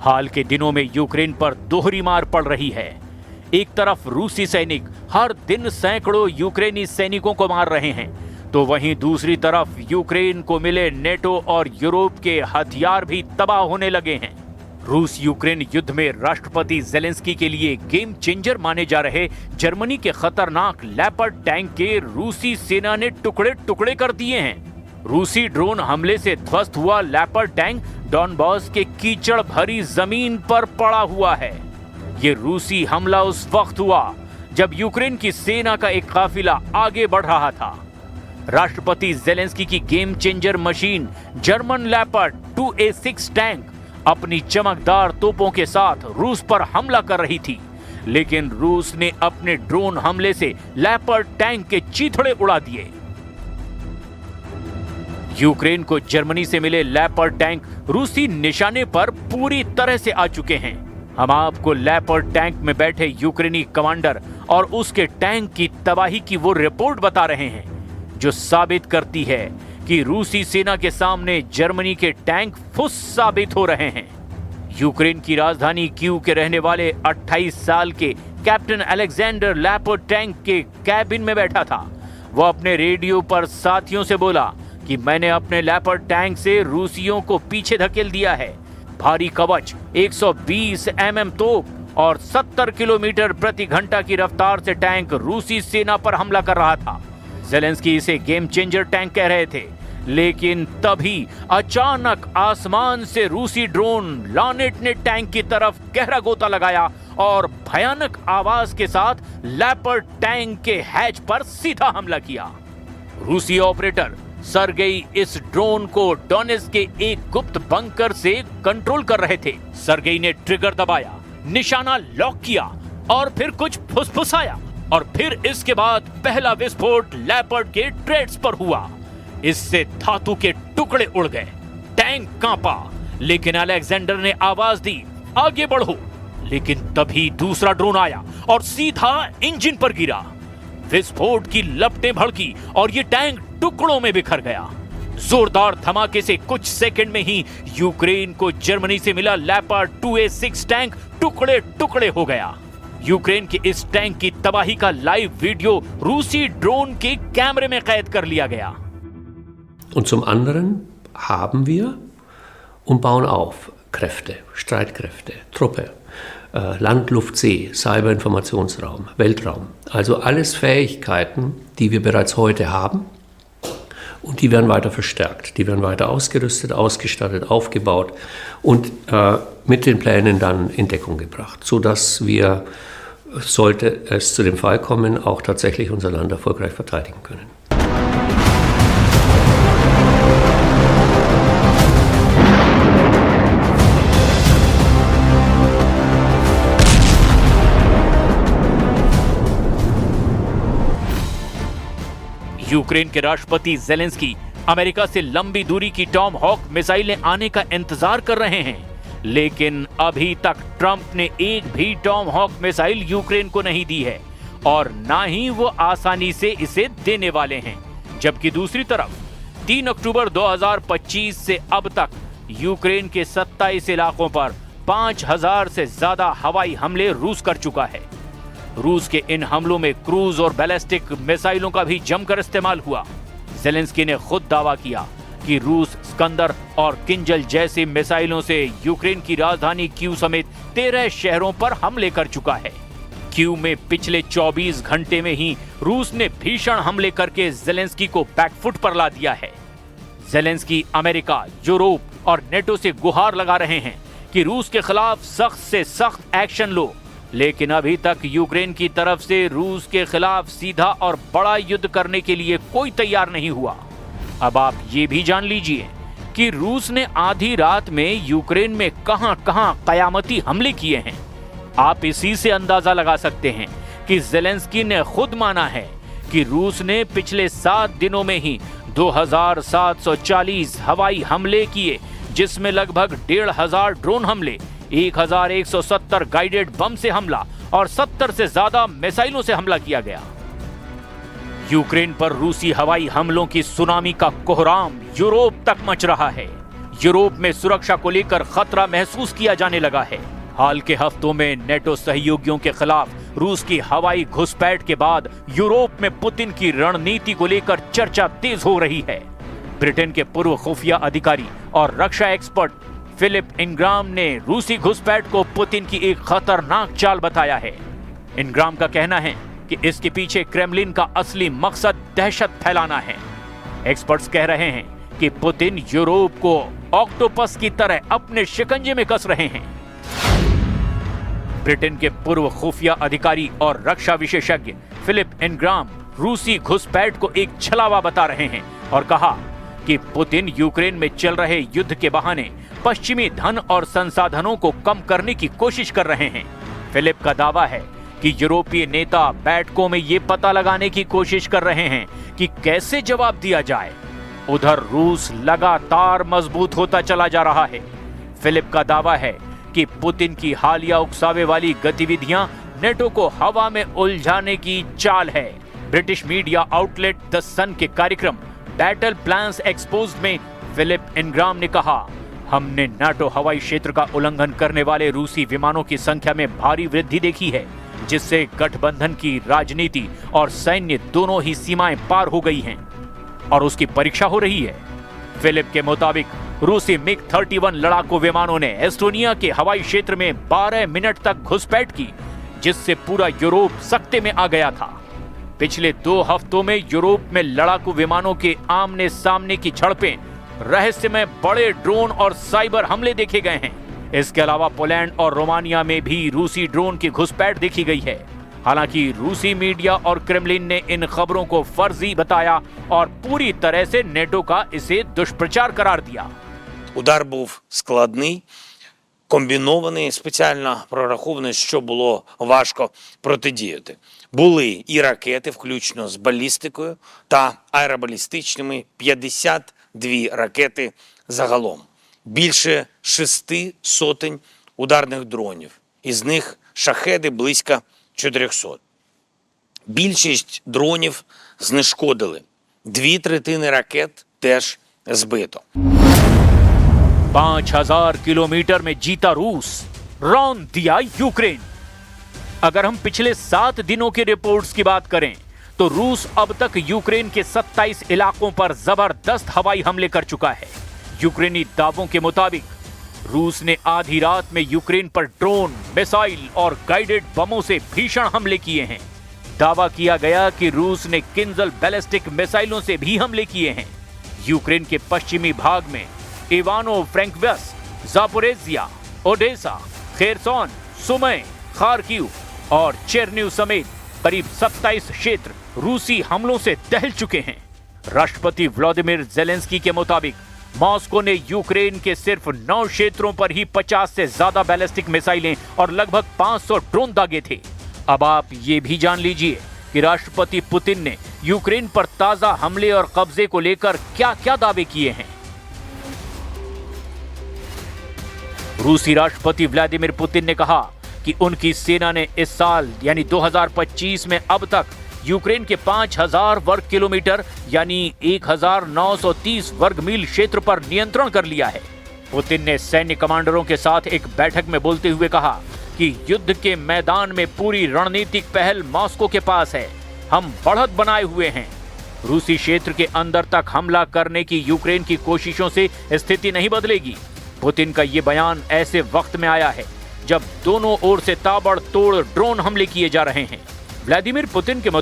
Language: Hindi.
हाल के दिनों में यूक्रेन पर दोहरी मार पड़ रही है। एक तरफ रूसी सैनिक हर दिन सैकड़ों यूक्रेनी सैनिकों को मार रहे हैं, तो वहीं दूसरी तरफ यूक्रेन को मिले नेटो और यूरोप के हथियार भी तबाह होने लगे हैं। रूस यूक्रेन युद्ध में राष्ट्रपति जेलेंस्की के लिए गेम चेंजर माने जा रहे जर्मनी के खतरनाक लेपर्ड टैंक के रूसी सेना ने टुकड़े टुकड़े कर दिए हैं। रूसी ड्रोन हमले से ध्वस्त हुआ लेपर्ड टैंक डॉनबॉस के कीचड़ भरी जमीन पर पड़ा हुआ है। ये रूसी हमला उस वक्त हुआ जब यूक्रेन की सेना का एक काफिला आगे बढ़ रहा था। राष्ट्रपति जेलेंस्की की game changer machine German leopard 2A6 tank अपनी चमकदार तोपों के साथ रूस पर हमला कर रही थी, लेकिन रूस ने अपने ड्रोन हमले से लेपर्ड टैंक के चीथड़े उड़ा दिए। यूक्रेन को जर्मनी से मिले लेपर्ड टैंक रूसी निशाने पर पूरी तरह से आ चुके हैं। हम आपको लेपर्ड टैंक में बैठे यूक्रेनी कमांडर और उसके टैंक की तबाही की वो रिपोर्ट बता रहे हैं जो साबित करती है कि रूसी सेना के सामने जर्मनी के टैंक फुस साबित हो रहे हैं। यूक्रेन की राजधानी कीव के रहने वाले 28 साल के कैप्टन अलेक्जेंडर लेपर्ड टैंक के कैबिन में बैठा था। वो अपने रेडियो पर साथियों से बोला कि मैंने अपने लेपर्ड टैंक से रूसियों को पीछे धकेल दिया है। भारी कवच, 120 mm तोप और 70 किलोमीटर प्रति घंटा की रफ्तार से टैंक रूसी सेना पर हमला कर रहा था। जेलेंस्की इसे गेम चेंजर टैंक कह रहे थे, लेकिन तभी अचानक आसमान से रूसी ड्रोन लॉनेट ने टैंक की तरफ गहरा गोता लगाया और भयानक आवाज के साथ लेपर्ड टैंक के हैच पर सीधा हमला किया। रूसी ऑपरेटर सर्गेई इस ड्रोन को डोनेट्स्क के एक गुप्त बंकर से कंट्रोल कर रहे थे। सर्गेई ने ट्रिगर दबाया, निशाना लॉक किया और फिर कुछ फुसफुसाया और फिर इसके बाद पहला विस्फोट लेपर्ड के ट्रेड्स पर हुआ। इससे धातु के टुकड़े उड़ गए, टैंक कांपा, लेकिन अलेक्जेंडर ने आवाज दी, आगे बढ़ो। लेकिन तभी दूसरा ड्रोन आया और सीधा इंजन पर गिरा। विस्फोट की लपटें भड़की और ये टैंक टुकड़ों में बिखर गया। जोरदार धमाके से कुछ सेकंड में ही यूक्रेन को जर्मनी से मिला लेपर्ड 2A6 टैंक टुकड़े टुकड़े हो गया। यूक्रेन के इस टैंक की तबाही का लाइव वीडियो रूसी ड्रोन के कैमरे में कैद कर लिया गया। Und zum anderen haben wir und bauen auf Kräfte, Streitkräfte, Truppe, Land, Luft, See, Cyberinformationsraum, Weltraum. Also alles Fähigkeiten, die wir bereits heute haben und die werden weiter verstärkt. Die werden weiter ausgerüstet, ausgestattet, aufgebaut und mit den Plänen dann in Deckung gebracht, sodass wir, sollte es zu dem Fall kommen, auch tatsächlich unser Land erfolgreich verteidigen können. Ukraine के राष्ट्रपति जेलेंस्की अमेरिका से लंबी दूरी की टॉम हॉक मिसाइलें आने का इंतजार कर रहे हैं, लेकिन अभी तक ट्रंप ने एक भी टॉम हॉक मिसाइल यूक्रेन को नहीं दी है और ना ही वो आसानी से इसे देने वाले हैं। जबकि दूसरी तरफ 3 अक्टूबर 2025 से अब तक यूक्रेन के 27 इलाकों पर 5000 से ज्यादा हवाई हमले रूस कर चुका है। रूस के इन हमलों में क्रूज और बैलिस्टिक मिसाइलों का भी जमकर इस्तेमाल हुआ। जेलेंस्की ने खुद दावा किया कि रूस स्कंदर और किंजल जैसी मिसाइलों से यूक्रेन की राजधानी कीव समेत 13 शहरों पर हमले कर चुका है। कीव में पिछले 24 घंटे में ही रूस ने भीषण हमले करके जेलेंस्की को बैकफुट पर ला दिया है। जेलेंस्की अमेरिका, यूरोप और नेटो से गुहार लगा रहे हैं कि रूस के खिलाफ सख्त से सख्त एक्शन लो, लेकिन अभी तक यूक्रेन की तरफ से रूस के खिलाफ सीधा और बड़ा युद्ध करने के लिए कोई तैयार नहीं हुआ। अब आप ये भी जान लीजिए कि रूस ने आधी रात में यूक्रेन में कहां-कहां कयामती हमले किए हैं। आप इसी से अंदाजा लगा सकते हैं कि जेलेंस्की ने खुद माना है कि रूस ने पिछले 7 दिनों में ही 2740 हवाई हमले किए, जिसमें लगभग 1500 ड्रोन हमले, 1170 गाइडेड बम से हमला और 70 से ज्यादा मिसाइलों से हमला किया गया। यूक्रेन पर रूसी हवाई हमलों की सुनामी का कोहराम यूरोप तक मच रहा है। यूरोप में सुरक्षा को लेकर खतरा महसूस किया जाने लगा है। हाल के हफ्तों में नेटो सहयोगियों के खिलाफ रूस की हवाई घुसपैठ के बाद यूरोप में पुतिन की रणनीति को लेकर चर्चा तेज हो रही है। ब्रिटेन के पूर्व खुफिया अधिकारी और रक्षा एक्सपर्ट फिलिप इंग्राम ने रूसी घुसपैठ को पुतिन की एक खतरनाक चाल बताया है। इंग्राम का कहना है कि इसके पीछे क्रेमलिन का असली मकसद दहशत फैलाना है। एक्सपर्ट्स कह रहे हैं कि पुतिन यूरोप को ऑक्टोपस की तरह अपने शिकंजे में कस रहे हैं। ब्रिटेन के पूर्व खुफिया अधिकारी और रक्षा विशेषज्ञ फिलिप इंग्राम रूसी घुसपैठ को एक छलावा बता रहे हैं और कहा कि पुतिन यूक्रेन में चल रहे युद्ध के बहाने पश्चिमी धन और संसाधनों को कम करने की कोशिश कर रहे हैं। फिलिप का दावा है कि यूरोपीय नेता बैठकों में ये पता लगाने की कोशिश कर रहे हैं कि कैसे जवाब दिया जाए। उधर रूस लगातार मजबूत होता चला जा रहा है। फिलिप का दावा है कि पुतिन की हालिया उकसावे वाली गतिविधियां नेटो को हवा में उलझाने की चाल है। ब्रिटिश मीडिया आउटलेट द सन के कार्यक्रम बैटल प्लान्स एक्सपोज्ड में फिलिप इंग्राम ने कहा, हमने नाटो हवाई क्षेत्र का उल्लंघन करने वाले रूसी विमानों की संख्या में भारी वृद्धि देखी है, जिससे गठबंधन की राजनीति और सैन्य दोनों ही सीमाएं पार हो गई हैं और उसकी परीक्षा हो रही है। फिलिप के मुताबिक रूसी मिग 31 लड़ाकू विमानों ने एस्टोनिया के हवाई क्षेत्र में 12 मिनट तक घुसपैठ की, जिससे पूरा यूरोप सख्ते में आ गया था। पिछले 2 हफ्तों में यूरोप में लड़ाकू विमानों के आमने सामने की झड़पें, रहस्यमय बड़े ड्रोन और साइबर हमले देखे गए हैं। इसके अलावा पोलैंड और रोमानिया में भी रूसी ड्रोन की घुसपैठ देखी गई है। हालांकि रूसी मीडिया और क्रेमलिन ने इन खबरों को फर्जी बताया और पूरी तरह से नेटो का इसे दुष्प्रचार करार दिया। Удар був складний, комбінований, спеціально прорахований, що було важко протидіяти. Були і ракети, включно з балістикою та аеробалістичними, 52 ракети загалом. Більше 600 ударних дронів, із них шахеди близько 400. Більшість дронів знешкодили, 2/3 ракет теж збито. 5000 किलोमीटर में जीता रूस, रौंद दिया यूक्रेन। अगर हम पिछले 7 दिनों की रिपोर्ट्स की बात करें तो रूस अब तक यूक्रेन के 27 इलाकों पर जबरदस्त हवाई हमले कर चुका है। यूक्रेनी दावों के मुताबिक रूस ने आधी रात में यूक्रेन पर ड्रोन, मिसाइल और गाइडेड बमों से भीषण हमले किए हैं। दावा किया गया कि रूस ने किंजल बैलिस्टिक मिसाइलों से भी हमले किए हैं। यूक्रेन के पश्चिमी भाग में इवानो फ्रैंकवस, जापोरेजिया, ओडेसा, खेरसोन, सुमय, खार्किव और चेरनिव समेत करीब 27 क्षेत्र रूसी हमलों से दहल चुके हैं। राष्ट्रपति व्लादिमीर जेलेंस्की के मुताबिक मॉस्को ने यूक्रेन के सिर्फ 9 क्षेत्रों पर ही 50 से ज्यादा बैलिस्टिक मिसाइलें और लगभग 500 ड्रोन दागे थे। अब आप ये भी जान लीजिए कि राष्ट्रपति पुतिन ने यूक्रेन पर ताजा हमले और कब्जे को लेकर क्या क्या दावे किए हैं। रूसी राष्ट्रपति व्लादिमीर पुतिन ने कहा कि उनकी सेना ने इस साल यानी 2025 में अब तक यूक्रेन के 5000 वर्ग किलोमीटर यानी 1930 वर्ग मील क्षेत्र पर नियंत्रण कर लिया है। पुतिन ने सैन्य कमांडरों के साथ एक बैठक में बोलते हुए कहा कि युद्ध के मैदान में पूरी रणनीतिक पहल मॉस्को के पास है, हम बढ़त बनाए हुए हैं। रूसी क्षेत्र के अंदर तक हमला करने की यूक्रेन की कोशिशों से स्थिति नहीं बदलेगी। पुतिन का ये बयान ऐसे वक्त में आया है जब दोनों ओर से ताबड़तोड़ ड्रोन हमले किए जा रहे हैं। व्लादिमीर पुतिन के मुताबिक